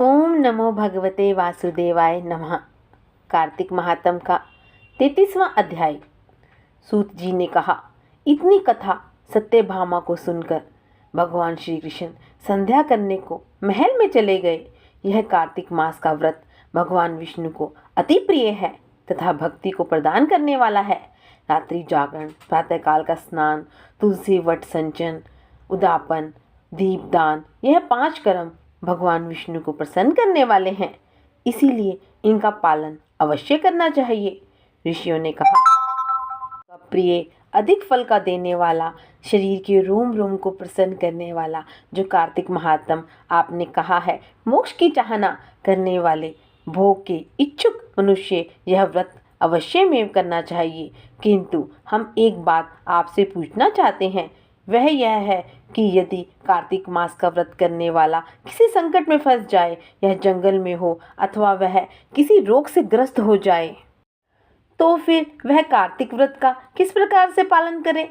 ओम नमो भगवते वासुदेवाय नमः। कार्तिक महात्म का 33वां अध्याय। सूत जी ने कहा, इतनी कथा सत्यभामा को सुनकर भगवान श्री कृष्ण संध्या करने को महल में चले गए। यह कार्तिक मास का व्रत भगवान विष्णु को अति प्रिय है तथा भक्ति को प्रदान करने वाला है। रात्रि जागरण, प्रातःकाल का स्नान, तुलसी वट संचन, उदापन, दीपदान, यह 5 कर्म भगवान विष्णु को प्रसन्न करने वाले हैं, इसीलिए इनका पालन अवश्य करना चाहिए। ऋषियों ने कहा, प्रिय अधिक फल का देने वाला, शरीर के रोम रोम को प्रसन्न करने वाला जो कार्तिक महात्म आपने कहा है, मोक्ष की चाहना करने वाले भोग के इच्छुक मनुष्य यह व्रत अवश्य में करना चाहिए। किंतु हम एक बात आपसे पूछना चाहते हैं, वह यह है कि यदि कार्तिक मास का व्रत करने वाला किसी संकट में फंस जाए, यह जंगल में हो अथवा वह किसी रोग से ग्रस्त हो जाए, तो फिर वह कार्तिक व्रत का किस प्रकार से पालन करे?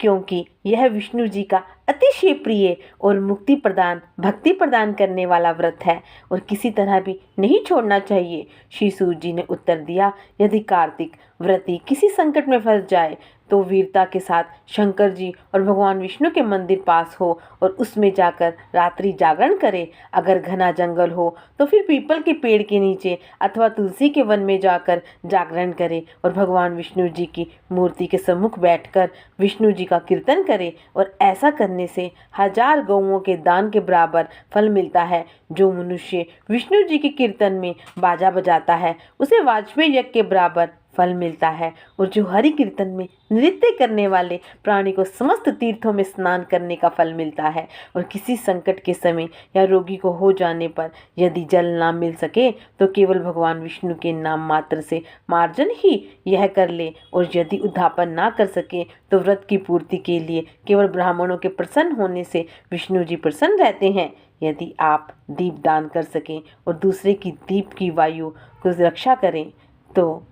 क्योंकि यह विष्णु जी का अतिशय प्रिय और मुक्ति प्रदान, भक्ति प्रदान करने वाला व्रत है और किसी तरह भी नहीं छोड़ना चाहिए। श्री सूत जी ने उत्तर दिया, यदि कार्तिक व्रती किसी संकट में फंस जाए तो वीरता के साथ शंकर जी और भगवान विष्णु के मंदिर पास हो और उसमें जाकर रात्रि जागरण करे। अगर घना जंगल हो तो फिर पीपल के पेड़ के नीचे अथवा तुलसी के वन में जाकर जागरण करे और भगवान विष्णु जी की मूर्ति के सम्मुख बैठकर विष्णु जी का कीर्तन करे। और ऐसा करने से 1000 गौओं के दान के बराबर फल मिलता है। जो मनुष्य विष्णु जी के कीर्तन में बाजा बजाता है उसे वाजपेयी यज्ञ के बराबर फल मिलता है। और जो हरि कीर्तन में नृत्य करने वाले प्राणी को समस्त तीर्थों में स्नान करने का फल मिलता है। और किसी संकट के समय या रोगी को हो जाने पर यदि जल ना मिल सके तो केवल भगवान विष्णु के नाम मात्र से मार्जन ही यह कर ले। और यदि उद्धापन ना कर सके तो व्रत की पूर्ति के लिए केवल ब्राह्मणों के प्रसन्न होने से विष्णु जी प्रसन्न रहते हैं। यदि आप दीप दान कर सकें और दूसरे की दीप की वायु को रक्षा करें, तो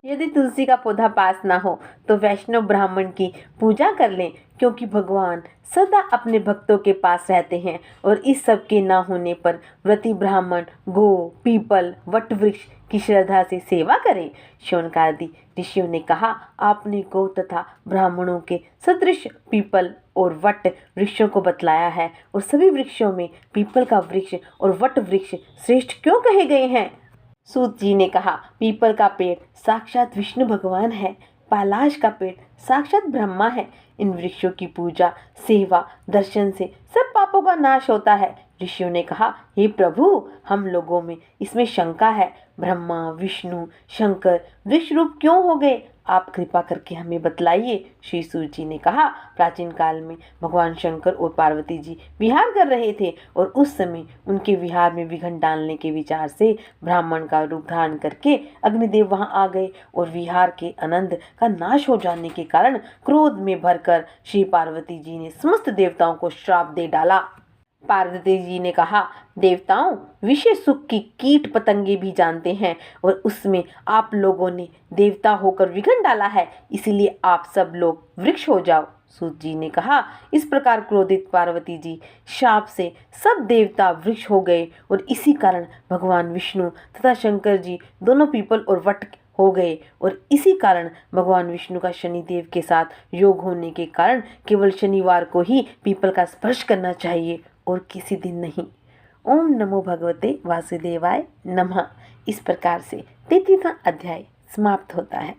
यदि तुलसी का पौधा पास ना हो तो वैष्णव ब्राह्मण की पूजा कर लें, क्योंकि भगवान सदा अपने भक्तों के पास रहते हैं। और इस सब के ना होने पर व्रती ब्राह्मण गो, पीपल, वट वृक्ष की श्रद्धा से सेवा करें। शौनकादि ऋषियों ने कहा, आपने गौ तथा ब्राह्मणों के सदृश पीपल और वट वृक्षों को बतलाया है, और सभी वृक्षों में पीपल का वृक्ष और वट वृक्ष श्रेष्ठ क्यों कहे गए हैं? सूत जी ने कहा, पीपल का पेड़ साक्षात विष्णु भगवान है, पलाश का पेड़ साक्षात ब्रह्मा है। इन वृक्षों की पूजा, सेवा, दर्शन से सब पापों का नाश होता है। ऋषियों ने कहा, हे प्रभु, हम लोगों में इसमें शंका है, ब्रह्मा, विष्णु, शंकर वृक्ष रूप क्यों हो गए? आप कृपा करके हमें बतलाइए। श्री सूत जी ने कहा, प्राचीन काल में भगवान शंकर और पार्वती जी विहार कर रहे थे और उस समय उनके विहार में विघ्न डालने के विचार से ब्राह्मण का रूप धारण करके अग्निदेव वहां आ गए और विहार के आनंद का नाश हो जाने के कारण क्रोध में भरकर श्री पार्वती जी ने समस्त देवताओं को श्राप दे डाला। पार्वती जी ने कहा, देवताओं, विषय सुख की कीट पतंगे भी जानते हैं और उसमें आप लोगों ने देवता होकर विघ्न डाला है, इसीलिए आप सब लोग वृक्ष हो जाओ। सूत जी ने कहा, इस प्रकार क्रोधित पार्वती जी शाप से सब देवता वृक्ष हो गए और इसी कारण भगवान विष्णु तथा शंकर जी दोनों पीपल और वट हो गए। और इसी कारण भगवान विष्णु का शनिदेव के साथ योग होने के कारण केवल शनिवार को ही पीपल का स्पर्श करना चाहिए और किसी दिन नहीं। ओम नमो भगवते वासुदेवाय नमः। इस प्रकार से 33वां अध्याय समाप्त होता है।